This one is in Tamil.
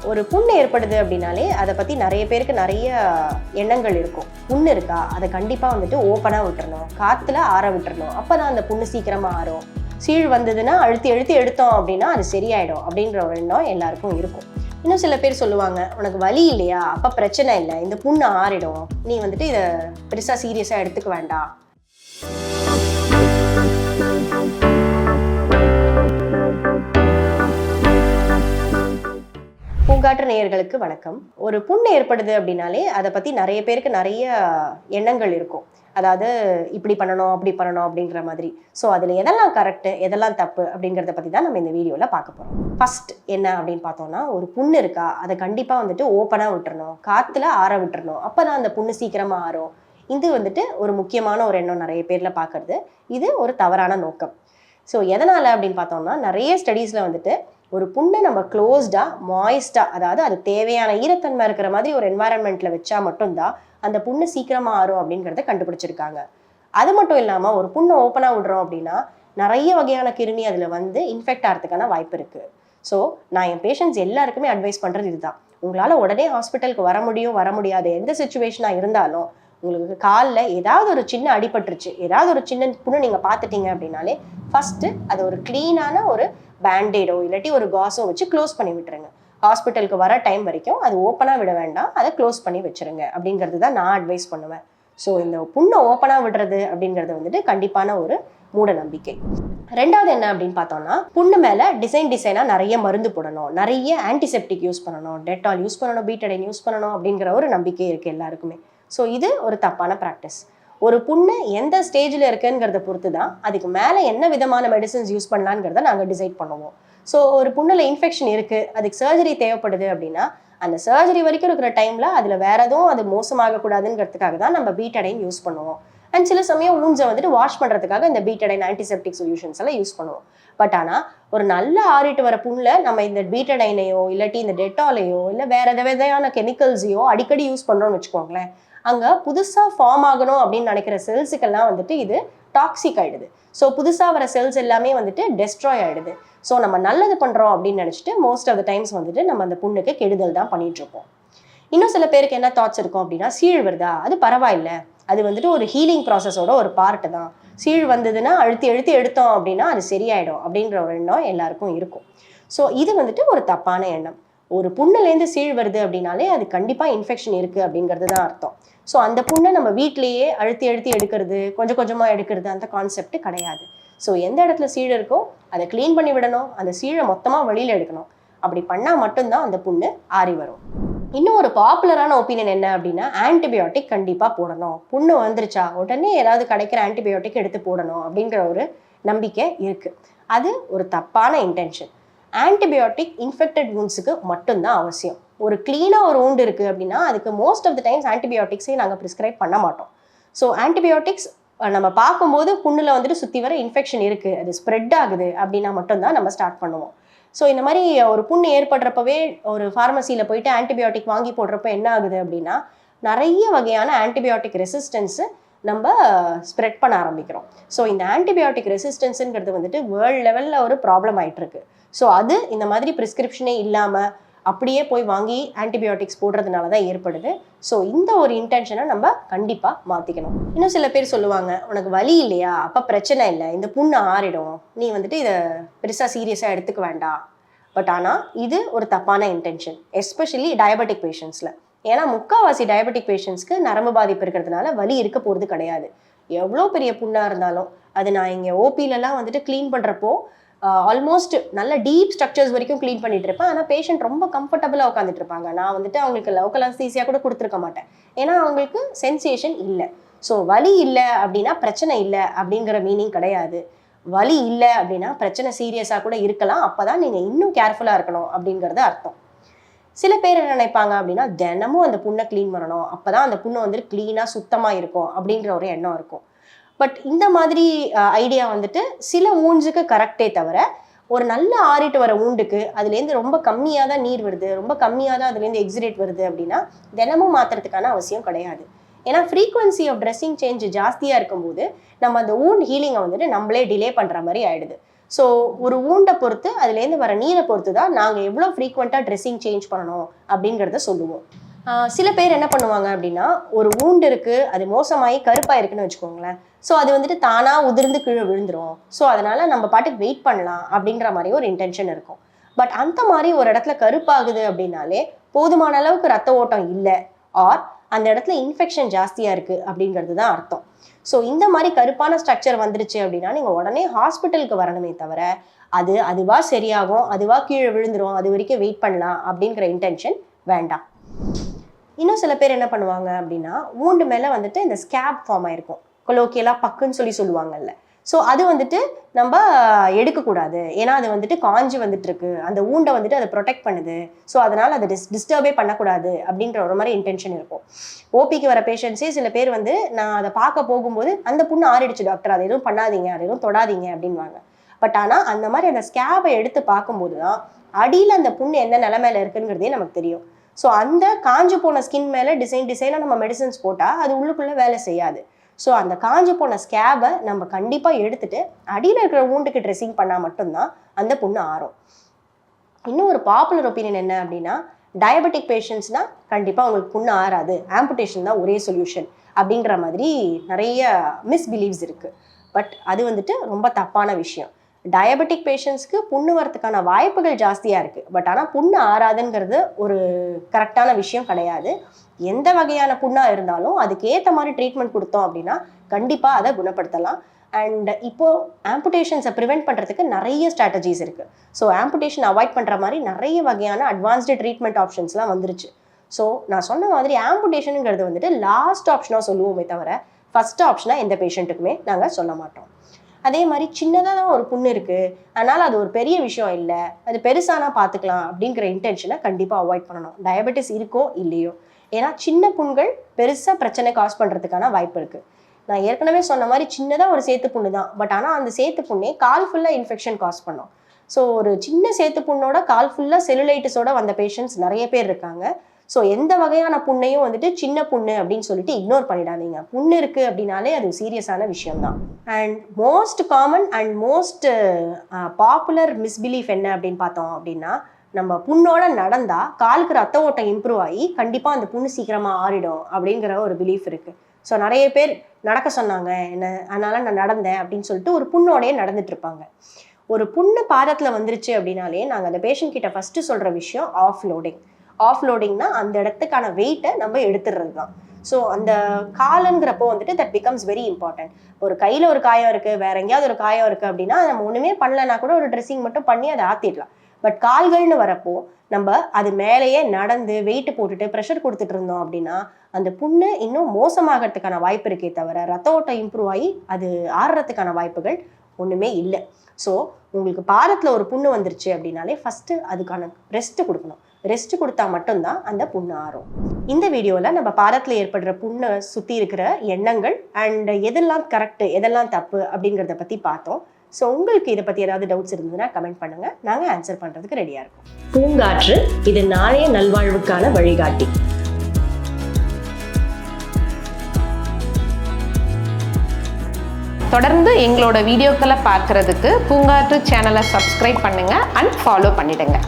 ஒரு புண்ணு ஏற்படுது அப்படின்னாலே அதை பற்றி நிறைய பேருக்கு நிறைய எண்ணங்கள் இருக்கும். புண்ணு இருக்கா, அதை கண்டிப்பாக வந்துட்டு ஓப்பனாக விட்டுறணும், காற்றுல ஆற விட்டுறணும், அப்போ தான் அந்த புண்ணு சீக்கிரமாக ஆறும். சீழ் வந்ததுன்னா அழுத்தி அழுத்தி எடுத்தோம் அப்படின்னா அது சரியாயிடும் அப்படின்ற ஒரு எண்ணம் எல்லாருக்கும் இருக்கும். இன்னும் சில பேர் சொல்லுவாங்க, உனக்கு வலி இல்லையா, அப்போ பிரச்சனை இல்லை, இந்த புண்ணு ஆறிடும், நீ வந்துட்டு இதை பெருசாக சீரியஸாக எடுத்துக்க வேண்டாம். பூங்காற்று நேயர்களுக்கு வணக்கம். ஒரு புண்ணு ஏற்படுது அப்படின்னாலே அதை பற்றி நிறைய பேருக்கு நிறைய எண்ணங்கள் இருக்கும். அதாவது இப்படி பண்ணணும் அப்படி பண்ணணும் அப்படின்ற மாதிரி. ஸோ அதில் எதெல்லாம் கரெக்டு எதெல்லாம் தப்பு அப்படிங்கிறத பற்றி தான் நம்ம இந்த வீடியோவில் பார்க்க போகிறோம். ஃபர்ஸ்ட் என்ன அப்படின்னு பார்த்தோம்னா, ஒரு புண்ணு இருக்கா, அதை கண்டிப்பாக வந்துட்டு ஓப்பனாக விட்டுறணும், காற்றுல ஆற விட்டுறணும், அப்போ தான் அந்த புண்ணு சீக்கிரமாக ஆறும். இது வந்துட்டு ஒரு முக்கியமான ஒரு எண்ணம் நிறைய பேரில் பார்க்குறது. இது ஒரு தவறான நோக்கம். ஸோ எதனால் அப்படின்னு பார்த்தோம்னா, நிறைய ஸ்டடீஸில் வந்துட்டு ஒரு புண்ணை நம்ம க்ளோஸ்டாக மாய்ஸ்டாக, அதாவது அது தேவையான ஈரத்தன்மை இருக்கிற மாதிரி ஒரு என்வாயன்மெண்ட்டில் வச்சா மட்டும்தான் அந்த புண்ணு சீக்கிரமாக ஆறும் அப்படிங்கிறத கண்டுபிடிச்சிருக்காங்க. அது மட்டும் இல்லாமல் ஒரு புண்ணை ஓப்பனாக விடுறோம் அப்படின்னா நிறைய வகையான கிருமி அதில் வந்து இன்ஃபெக்ட் ஆகிறதுக்கான வாய்ப்பு இருக்குது. ஸோ நான் என் பேஷண்ட்ஸ் எல்லாருக்குமே அட்வைஸ் பண்ணுறது இதுதான். உங்களால் உடனே ஹாஸ்பிட்டலுக்கு வர முடியாது, எந்த சுச்சுவேஷனாக இருந்தாலும் உங்களுக்கு காலில் ஏதாவது ஒரு சின்ன அடிபட்டுருச்சு, ஏதாவது ஒரு சின்ன புண்ணு நீங்கள் பார்த்துட்டீங்க அப்படின்னாலே ஃபஸ்ட்டு அது ஒரு க்ளீனான ஒரு பேண்டேடோ இல்லாட்டி ஒரு காஸோ வச்சு க்ளோஸ் பண்ணி விட்டுருங்க. ஹாஸ்பிட்டலுக்கு வர டைம் வரைக்கும் அது ஓப்பனாக விட வேண்டாம், அதை க்ளோஸ் பண்ணி வச்சுருங்க அப்படிங்கிறது தான் நான் அட்வைஸ் பண்ணுவேன். ஸோ இந்த புண்ணை ஓப்பனாக விடுறது அப்படிங்கிறது வந்துட்டு கண்டிப்பான ஒரு மூட நம்பிக்கை. ரெண்டாவது என்ன அப்படின்னு பார்த்தோம்னா, புண்ணு மேலே டிசைனாக நிறைய மருந்து போடணும், நிறைய ஆன்டிசெப்டிக் யூஸ் பண்ணணும், டெட்டால் யூஸ் பண்ணணும், பீட்டடைன் யூஸ் பண்ணணும் அப்படிங்கிற ஒரு நம்பிக்கை இருக்குது எல்லாருக்குமே. ஸோ இது ஒரு தப்பான ப்ராக்டிஸ். ஒரு புண்ணு எந்த ஸ்டேஜில் இருக்குங்கிறத பொறுத்து தான் அதுக்கு மேலே என்ன விதமான மெடிசன்ஸ் யூஸ் பண்ணலாங்கிறத நாங்கள் டிசைட் பண்ணுவோம். ஸோ ஒரு புண்ணில் இன்ஃபெக்ஷன் இருக்குது, அதுக்கு சர்ஜரி தேவைப்படுது அப்படின்னா அந்த சர்ஜரி வரைக்கும் இருக்கிற டைமில் அதில் வேற எதுவும் அது மோசமாகக்கூடாதுங்கிறதுக்காக தான் நம்ம பீட்டடைன் யூஸ் பண்ணுவோம். அண்ட் சில சமயம் ஊஞ்சை வந்துட்டு வாஷ் பண்ணுறதுக்காக இந்த பீட்டடைன் ஆன்டிசெப்டிக் சொல்யூஷன்ஸ் எல்லாம் யூஸ் பண்ணுவோம். பட் ஆனால் ஒரு நல்ல ஆறிட்டு வர புண்ணில் நம்ம இந்த பீட்டடைனையோ இல்லாட்டி இந்த டெட்டாலையோ இல்லை வேற எதாவது கெமிக்கல்ஸையோ அடிக்கடி யூஸ் பண்ணுறோம்னு வச்சுக்கோங்களேன், அங்கே புதுசாக ஃபார்ம் ஆகணும் அப்படின்னு நினைக்கிற செல்ஸுக்கெல்லாம் வந்துட்டு இது டாக்ஸிக் ஆகிடுது. ஸோ புதுசாக வர செல்ஸ் எல்லாமே வந்துட்டு டெஸ்ட்ராய் ஆகிடுது. ஸோ நம்ம நல்லது பண்ணுறோம் அப்படின்னு நினச்சிட்டு மோஸ்ட் ஆஃப் த டைம்ஸ் வந்துட்டு நம்ம அந்த புண்ணுக்கு கெடுதல் தான் பண்ணிகிட்ருப்போம். இன்னும் சில பேருக்கு என்ன தாட்ஸ் இருக்கும் அப்படின்னா, சீழ் வருதா, அது பரவாயில்ல, அது வந்துட்டு ஒரு ஹீலிங் ப்ராசஸோட ஒரு பார்ட்டு தான், சீழ் வந்ததுன்னா அழுத்தி அழுத்தி எடுத்தோம் அப்படின்னா அது சரியாயிடும் அப்படின்ற ஒரு எண்ணம் எல்லாருக்கும் இருக்கும். ஸோ இது வந்துட்டு ஒரு தப்பான எண்ணம். ஒரு புண்ணுலேருந்து சீழ் வருது அப்படின்னாலே அது கண்டிப்பாக இன்ஃபெக்ஷன் இருக்குது அப்படிங்கிறது தான் அர்த்தம். ஸோ அந்த புண்ணை நம்ம வீட்டிலேயே அழுத்தி அழுத்தி எடுக்கிறது, கொஞ்சம் கொஞ்சமாக எடுக்கிறது, அந்த கான்செப்ட் கிடையாது. ஸோ எந்த இடத்துல சீழ் இருக்கோ அதை க்ளீன் பண்ணி விடணும், அந்த சீழை மொத்தமாக வெளியில் எடுக்கணும். அப்படி பண்ணால் மட்டும்தான் அந்த புண்ணு ஆறி வரும். இன்னும் ஒரு பாப்புலரான ஒப்பீனியன் என்ன அப்படின்னா, ஆன்டிபயோட்டிக் கண்டிப்பாக போடணும், புண்ணு வந்துருச்சா உடனே ஏதாவது கிடைக்கிற ஆன்டிபயோட்டிக் எடுத்து போடணும் அப்படிங்கிற ஒரு நம்பிக்கை இருக்குது. அது ஒரு தப்பான இன்டென்ஷன். ஆன்டிபயோட்டிக் இன்ஃபெக்டட் வூண்ட்ஸுக்கு மட்டும்தான் அவசியம். ஒரு க்ளீனாக ஒரு வூண்ட் இருக்குது அப்படின்னா அதுக்கு மோஸ்ட் ஆஃப் த டைம்ஸ் ஆன்டிபயோட்டிக்ஸே நாங்கள் ப்ரிஸ்கிரைப் பண்ண மாட்டோம். ஸோ ஆன்டிபயோட்டிக்ஸ் நம்ம பார்க்கும்போது புண்ணில் வந்துட்டு சுற்றி வர இன்ஃபெக்ஷன் இருக்குது, அது ஸ்ப்ரெட் ஆகுது அப்படின்னா மட்டும்தான் நம்ம ஸ்டார்ட் பண்ணுவோம். ஸோ இந்த மாதிரி ஒரு புண்ணு ஏற்படுறப்பவே ஒரு ஃபார்மசியில் போயிட்டு ஆன்டிபயோட்டிக் வாங்கி போடுறப்ப என்ன ஆகுது அப்படின்னா, நிறைய வகையான ஆன்டிபயோட்டிக் ரெசிஸ்டன்ஸு நம்ம ஸ்ப்ரெட் பண்ண ஆரம்பிக்கிறோம். ஸோ இந்த ஆன்டிபயோட்டிக் ரெசிஸ்டன்ஸுங்கிறது வந்துட்டு வேர்ல்டு லெவலில் ஒரு ப்ராப்ளம் ஆகிட்டுருக்கு. ஸோ அது இந்த மாதிரி ப்ரிஸ்கிரிப்ஷனே இல்லாமல் அப்படியே போய் வாங்கி ஆன்டிபயோட்டிக்ஸ் போடுறதுனால தான் ஏற்படுது. ஸோ இந்த ஒரு இன்டென்ஷனை நம்ம கண்டிப்பாக மாற்றிக்கணும். இன்னும் சில பேர் சொல்லுவாங்க, உனக்கு வலி இல்லையா, அப்போ பிரச்சனை இல்லை, இந்த புண்ணு ஆறிடும், நீ வந்துட்டு இதை பெருசாக சீரியஸாக எடுத்துக்க வேண்டாம். பட் ஆனால் இது ஒரு தப்பான இன்டென்ஷன், எஸ்பெஷலி டயபெட்டிக் பேஷண்ட்ஸில். ஏன்னா முக்கால்வாசி டயபெட்டிக் பேஷண்ட்ஸ்க்கு நரம்பு பாதிப்பு இருக்கிறதுனால வலி இருக்க போகிறது கிடையாது. எவ்வளோ பெரிய புண்ணாக இருந்தாலும் அது நான் இங்கே ஓபிலெலாம் வந்துட்டு க்ளீன் பண்ணுறப்போ ஆல்மோஸ்ட் நல்ல டீப் ஸ்ட்ரக்சர்ஸ் வரைக்கும் க்ளீன் பண்ணிட்டு இருப்பேன். ஆனால் பேஷண்ட் ரொம்ப கம்ஃபர்டபுளாக உட்காந்துட்டு இருப்பாங்க. நான் வந்துட்டு அவங்களுக்கு லோக்கல் அனஸ்தீசியா கூட கொடுத்துருக்க மாட்டேன், ஏன்னா அவங்களுக்கு சென்சேஷன் இல்லை. ஸோ வலி இல்லை அப்படின்னா பிரச்சனை இல்லை அப்படிங்கிற மீனிங் கிடையாது. வலி இல்லை அப்படின்னா பிரச்சனை சீரியஸாக கூட இருக்கலாம், அப்போ தான் நீங்கள் இன்னும் கேர்ஃபுல்லாக இருக்கணும் அப்படிங்கிறது அர்த்தம். சில பேர் என்ன நினைப்பாங்க அப்படின்னா, தினமும் அந்த புண்ணை க்ளீன் பண்ணணும், அப்போ தான் அந்த புண்ணு வந்துட்டு க்ளீனாக சுத்தமாக இருக்கும் அப்படிங்கிற ஒரு எண்ணம் இருக்கும். பட் இந்த மாதிரி ஐடியா வந்துட்டு சில ஊஞ்சுக்கு கரெக்டே தவிர, ஒரு நல்ல ஆறிட்டு வர ஊண்டுக்கு அதுலேருந்து ரொம்ப கம்மியாக தான் நீர் வருது, ரொம்ப கம்மியாக தான் அதுலேருந்து எக்ஸிரேட் வருது அப்படின்னா தினமும் மாற்றுறதுக்கான அவசியம் கிடையாது. ஏன்னா ஃப்ரீக்வன்சி ஆஃப் ட்ரெஸ்ஸிங் சேஞ்ச் ஜாஸ்தியாக இருக்கும்போது நம்ம அந்த ஊண்ட் ஹீலிங்கை வந்துட்டு நம்மளே டிலே பண்ணுற மாதிரி ஆயிடுது. ஸோ ஒரு ஊண்டை பொறுத்து அதுலேருந்து வர நீரை பொறுத்து தான் நாங்கள் எவ்வளோ ஃப்ரீக்வெண்ட்டாக ட்ரெஸ்ஸிங் சேஞ்ச் பண்ணணும் அப்படிங்கிறத சொல்லுவோம். சில பேர் என்ன பண்ணுவாங்க அப்படின்னா, ஒரு ஊண்டு இருக்குது, அது மோசமாகி கருப்பாக இருக்குன்னு வச்சுக்கோங்களேன். ஸோ அது வந்துட்டு தானாக உதிர்ந்து கீழே விழுந்துரும். ஸோ அதனால் நம்ம பாட்டுக்கு வெயிட் பண்ணலாம் அப்படிங்கிற மாதிரி ஒரு இன்டென்ஷன் இருக்கும். பட் அந்த மாதிரி ஒரு இடத்துல கருப்பாகுது அப்படின்னாலே போதுமான அளவுக்கு ரத்த ஓட்டம் இல்லை, ஆர் அந்த இடத்துல இன்ஃபெக்ஷன் ஜாஸ்தியாக இருக்குது அப்படிங்கிறது தான் அர்த்தம். ஸோ இந்த மாதிரி கருப்பான ஸ்ட்ரக்சர் வந்துருச்சு அப்படின்னா நீங்கள் உடனே ஹாஸ்பிட்டலுக்கு வரணுமே தவிர அதுவாக சரியாகும், அதுவாக கீழே விழுந்துரும், அது வரைக்கும் வெயிட் பண்ணலாம் அப்படிங்கிற இன்டென்ஷன் வேண்டாம். இன்னும் சில பேர் என்ன பண்ணுவாங்க அப்படின்னா, ஊண்டு மேலே வந்துட்டு இந்த ஸ்கேப் ஃபார்ம் ஆயிருக்கும், கொலோக்கியலாக பக்குன்னு சொல்லுவாங்கல்ல. ஸோ அது வந்துட்டு நம்ம எடுக்கக்கூடாது, ஏன்னா அது வந்துட்டு காஞ்சி வந்துட்டு இருக்கு, அந்த ஊண்டை வந்துட்டு அதை ப்ரொடெக்ட் பண்ணுது, ஸோ அதனால் அதை டிஸ்டர்பே பண்ணக்கூடாது அப்படின்ற ஒரு மாதிரி இன்டென்ஷன் இருக்கும். ஓபிக்கு வர பேஷண்ட்ஸே சில பேர் வந்து நான் அதை பார்க்க போகும்போது அந்த புண்ணு ஆறிடுச்சு டாக்டர், அதை எதுவும் பண்ணாதீங்க, அதை எதுவும் தொடாதீங்க அப்படின்வாங்க. பட் ஆனால் அந்த மாதிரி அந்த ஸ்கேபை எடுத்து பார்க்கும்போது தான் அடியில் அந்த புண்ணு என்ன நிலைமையில இருக்குங்கிறதே நமக்கு தெரியும். ஸோ அந்த காஞ்சு போன ஸ்கின் மேலே டிசைனாக நம்ம மெடிசன்ஸ் போட்டால் அது உள்ளுக்குள்ளே வேலை செய்யாது. ஸோ அந்த காஞ்சு போன ஸ்கேபை நம்ம கண்டிப்பாக எடுத்துட்டு அடியில் இருக்கிற ஊண்டுக்கு ட்ரெஸ்ஸிங் பண்ணால் மட்டும்தான் அந்த புண்ணு ஆறும். இன்னும் ஒரு பாப்புலர் ஒப்பீனியன் என்ன அப்படின்னா, டயபெட்டிக் பேஷண்ட்ஸ்னால் கண்டிப்பாக அவங்களுக்கு புண்ணு ஆறாது, ஆம்புடேஷன் தான் ஒரே சொல்யூஷன் அப்படின்ற மாதிரி நிறைய மிஸ்பிலீவ்ஸ் இருக்குது. பட் அது வந்துட்டு ரொம்ப தப்பான விஷயம். டயபெட்டிக் பேஷண்ட்ஸ்க்கு புண்ணு வரத்துக்கான வாய்ப்புகள் ஜாஸ்தியாக இருக்குது. பட் ஆனால் புண்ணு ஆறாதுங்கிறது ஒரு கரெக்டான விஷயம் கிடையாது. எந்த வகையான புண்ணாக இருந்தாலும் அதுக்கு ஏற்ற மாதிரி ட்ரீட்மெண்ட் கொடுத்தோம் அப்படின்னா கண்டிப்பாக அதை குணப்படுத்தலாம். அண்ட் இப்போது ஆம்புடேஷன்ஸை ப்ரிவெண்ட் பண்ணுறதுக்கு நிறைய ஸ்ட்ராட்டஜிஸ் இருக்குது. ஸோ ஆம்புடேஷன் அவாய்ட் பண்ணுற மாதிரி நிறைய வகையான அட்வான்ஸ்டு ட்ரீட்மெண்ட் ஆப்ஷன்ஸ்லாம் வந்துருச்சு. ஸோ நான் சொன்ன மாதிரி ஆம்புடேஷனுங்கிறது வந்துட்டு லாஸ்ட் ஆப்ஷனாக சொல்லுவோமே தவிர ஃபஸ்ட் ஆப்ஷனாக எந்த பேஷண்ட்டுக்குமே நாங்கள் சொல்ல மாட்டோம். அதே மாதிரி சின்னதாக தான் ஒரு புண்ணு இருக்குது, அதனால் அது ஒரு பெரிய விஷயம் இல்லை, அது பெருசானா பார்த்துக்கலாம் அப்படிங்கிற இன்டென்ஷனை கண்டிப்பாக அவாய்ட் பண்ணணும், டயபெட்டிஸ் இருக்கோ இல்லையோ. ஏன்னா சின்ன புண்கள் பெருசாக பிரச்சனை காஸ் பண்ணுறதுக்கான வாய்ப்பு இருக்குது. நான் ஏற்கனவே சொன்ன மாதிரி சின்னதாக ஒரு சேத்து புண்ணு தான், பட் ஆனால் அந்த சேத்து புண்ணே கால் ஃபுல்லாக இன்ஃபெக்ஷன் காஸ் பண்ணும். ஸோ ஒரு சின்ன சேத்து புண்ணோட கால் ஃபுல்லாக செல்லுலைட்டிஸோட வந்த பேஷண்ட்ஸ் நிறைய பேர் இருக்காங்க. ஸோ எந்த வகையான புண்ணையும் வந்துட்டு சின்ன புண்ணு அப்படின்னு சொல்லிட்டு இக்னோர் பண்ணிடாதீங்க. புண்ணு இருக்குது அப்படின்னாலே அது சீரியஸான விஷயம்தான். And most common and most popular misbelief என்ன அப்படின்னு பார்த்தோம் அப்படின்னா, நம்ம புண்ணோட நடந்தால் காலுக்கு ரத்த ஓட்டம் இம்ப்ரூவ் ஆகி கண்டிப்பாக அந்த புண்ணு சீக்கிரமாக ஆறிடும் அப்படிங்கிற ஒரு பிலீஃப் இருக்குது. ஸோ நிறைய பேர் நடக்க சொன்னாங்க என்ன, அதனால் நான் நடந்தேன் அப்படின்னு சொல்லிட்டு ஒரு புண்ணோடையே நடந்துட்டு இருப்பாங்க. ஒரு புண்ணு பாதத்தில் வந்துருச்சு அப்படின்னாலே நாங்கள் அந்த பேஷண்ட் கிட்ட ஃபஸ்ட்டு சொல்கிற விஷயம் ஆஃப் லோடிங்னா அந்த இடத்துக்கான வெயிட்டை நம்ம எடுத்துடுறது தான். ஸோ அந்த காலங்கிறப்போ வந்துட்டு தட் பிகம்ஸ் வெரி இம்பார்ட்டன்ட். ஒரு கையில் ஒரு காயம் இருக்குது, வேற எங்கேயாவது ஒரு காயம் இருக்குது அப்படின்னா நம்ம ஒன்றுமே பண்ணலைன்னா கூட ஒரு ட்ரெஸ்ஸிங் மட்டும் பண்ணி அதை ஆற்றிடலாம். பட் கால்கள்னு வரப்போ நம்ம அது மேலேயே நடந்து வெயிட்டு போட்டுட்டு ப்ரெஷர் கொடுத்துட்டு இருந்தோம் அப்படின்னா அந்த புண்ணு இன்னும் மோசமாகறதுக்கான வாய்ப்பு இருக்கே தவிர ரத்த ஓட்டம் இம்ப்ரூவ் ஆகி அது ஆறுறதுக்கான வாய்ப்புகள் ஒன்றுமே இல்லை. ஸோ உங்களுக்கு பாதத்தில் ஒரு புண்ணு வந்துருச்சு அப்படின்னாலே ஃபஸ்ட்டு அதுக்கான ரெஸ்ட்டு கொடுக்கணும். ரெஸ்ட் கொடுத்தா மட்டும்தான் அந்த புண்ணு ஆறும். இந்த வீடியோவில் நம்ம பாதத்தில் ஏற்படுற புண்ணை சுற்றி இருக்கிற எண்ணங்கள் அண்ட் எதெல்லாம் கரெக்டு எதெல்லாம் தப்பு அப்படிங்கிறத பற்றி பார்த்தோம். ஸோ உங்களுக்கு இதை பற்றி ஏதாவது டவுட்ஸ் இருந்ததுன்னா கமெண்ட் பண்ணுங்கள், நாங்கள் ஆன்சர் பண்ணுறதுக்கு ரெடியாக இருக்கோம். பூங்காற்று, இது நாளைய நல்வாழ்வுக்கான வழிகாட்டி. தொடர்ந்து எங்களோட வீடியோக்களை பார்க்குறதுக்கு பூங்காற்று சேனலை சப்ஸ்கிரைப் பண்ணுங்கள் அண்ட் ஃபாலோ பண்ணிடுங்க.